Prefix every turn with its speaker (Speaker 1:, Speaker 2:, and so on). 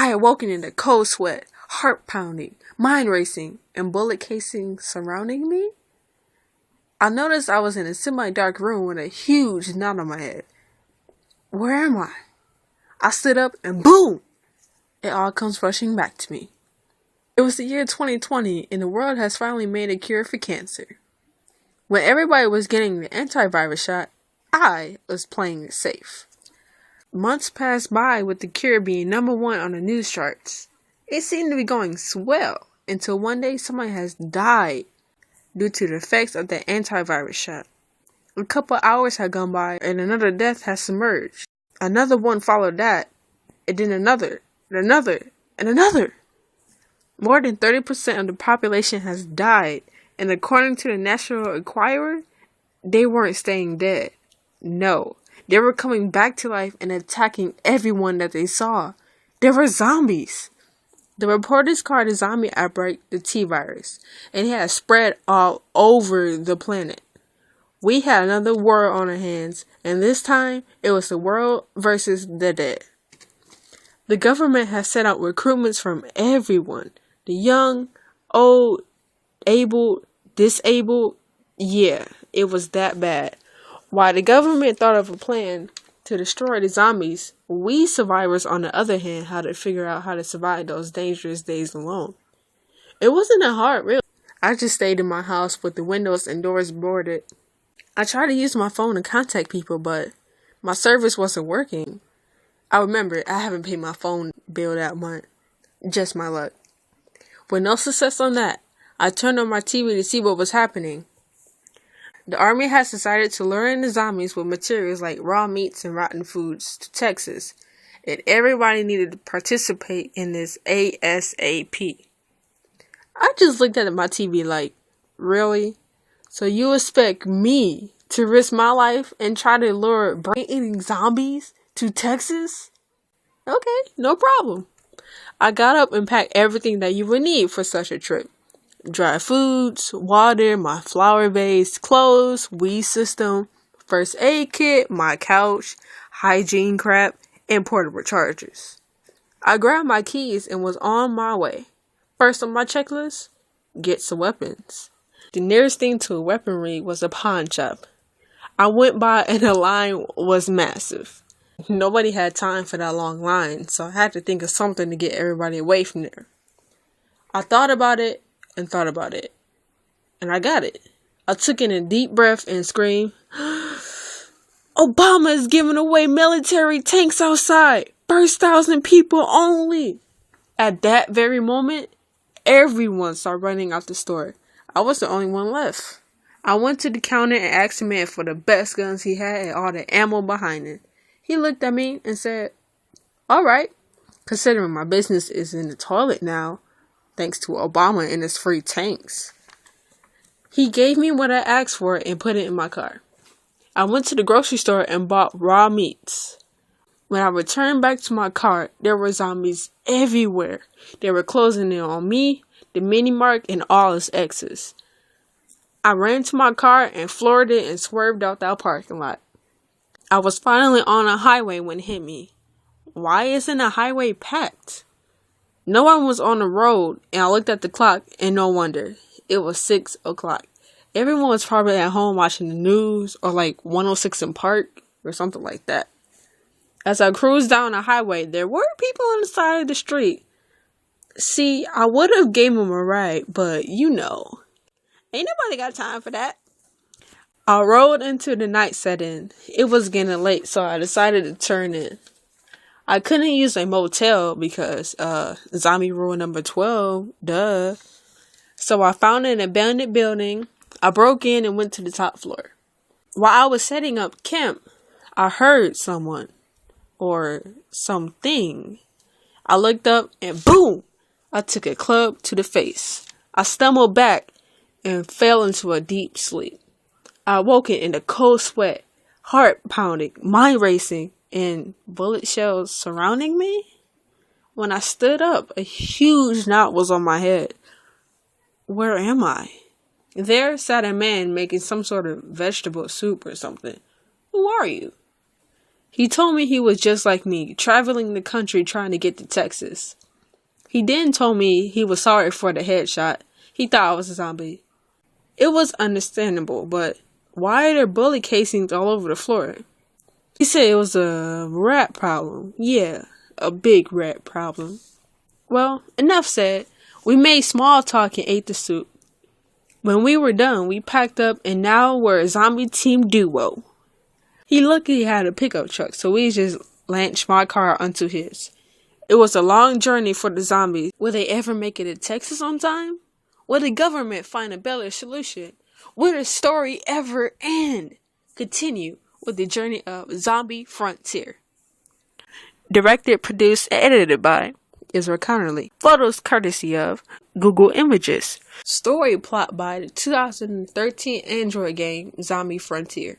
Speaker 1: I awoken in a cold sweat, heart pounding, mind racing, and bullet casings surrounding me. I noticed I was in a semi-dark room with a huge knot on my head. Where am I? I stood up and boom! It all comes rushing back to me. It was the year 2020 and the world has finally made a cure for cancer. When everybody was getting the antivirus shot, I was playing it safe. Months passed by with the cure being number one on the news charts. It seemed to be going swell until one day somebody has died due to the effects of the antivirus shot. A couple hours had gone by and another death has submerged. Another one followed that, and then another, and another, and another. More than 30% of the population has died, and according to the National Enquirer, they weren't staying dead. No, they were coming back to life and attacking everyone that they saw. They were zombies. The reporters called the zombie outbreak the T-virus, and it had spread all over the planet. We had another war on our hands, and this time, it was the world versus the dead. The government has set out recruitments from everyone. The young, old, able, disabled, yeah, it was that bad. While the government thought of a plan to destroy the zombies, we survivors, on the other hand, had to figure out how to survive those dangerous days alone. It wasn't that hard, really. I just stayed in my house with the windows and doors boarded. I tried to use my phone to contact people, but my service wasn't working. I remember I haven't paid my phone bill that month. Just my luck. With no success on that, I turned on my TV to see what was happening. The army has decided to lure in the zombies with materials like raw meats and rotten foods to Texas, and everybody needed to participate in this ASAP. I just looked at my TV like, really? So you expect me to risk my life and try to lure brain-eating zombies to Texas? Okay, no problem. I got up and packed everything that you would need for such a trip. Dry foods, water, my flower-based clothes, weed system, first aid kit, my couch, hygiene crap, and portable chargers. I grabbed my keys and was on my way. First on my checklist, get some weapons. The nearest thing to a weaponry was a pawn shop. I went by and the line was massive. Nobody had time for that long line, so I had to think of something to get everybody away from there. I thought about it, and I got it. I took in a deep breath and screamed, Obama is giving away military tanks outside. First 1,000 people only. At that very moment, everyone started running out the store. I was the only one left. I went to the counter and asked the man for the best guns he had and all the ammo behind it. He looked at me and said, alright, considering my business is in the toilet now, thanks to Obama and his free tanks. He gave me what I asked for and put it in my car. I went to the grocery store and bought raw meats. When I returned back to my car, there were zombies everywhere. They were closing in on me, the mini mark, and all its exes. I ran to my car and floored it and swerved out that parking lot. I was finally on a highway when it hit me. Why isn't a highway packed? No one was on the road, and I looked at the clock, and no wonder. It was 6 o'clock. Everyone was probably at home watching the news, or like 106 in Park, or something like that. As I cruised down the highway, there were people on the side of the street. See, I would have gave them a ride, but ain't nobody got time for that. I rode into the night set-in. It was getting late, so I decided to turn in. I couldn't use a motel because, zombie rule number 12, duh. So I found an abandoned building. I broke in and went to the top floor. While I was setting up camp, I heard someone, or something. I looked up and boom! I took a club to the face. I stumbled back and fell into a deep sleep. I awoke in a cold sweat, heart pounding, mind racing, and bullet shells surrounding me. When I stood up, a huge knot was on my head. Where am I? There sat a man making some sort of vegetable soup or something. Who are you? He told me he was just like me, traveling the country trying to get to Texas. He then told me he was sorry for the headshot. He thought I was a zombie. It was understandable, but why are there bullet casings all over the floor? He said it was a rat problem. Yeah, a big rat problem. Well, enough said. We made small talk and ate the soup. When we were done, we packed up and now we're a zombie team duo. He luckily had a pickup truck, so we just launched my car onto his. It was a long journey for the zombies. Will they ever make it to Texas on time? Will the government find a better solution? Will the story ever end? Continue with the journey of Zombie Frontier. Directed, produced, and edited by Israel Connerly. Photos courtesy of Google Images. Story plot by the 2013 Android game Zombie Frontier.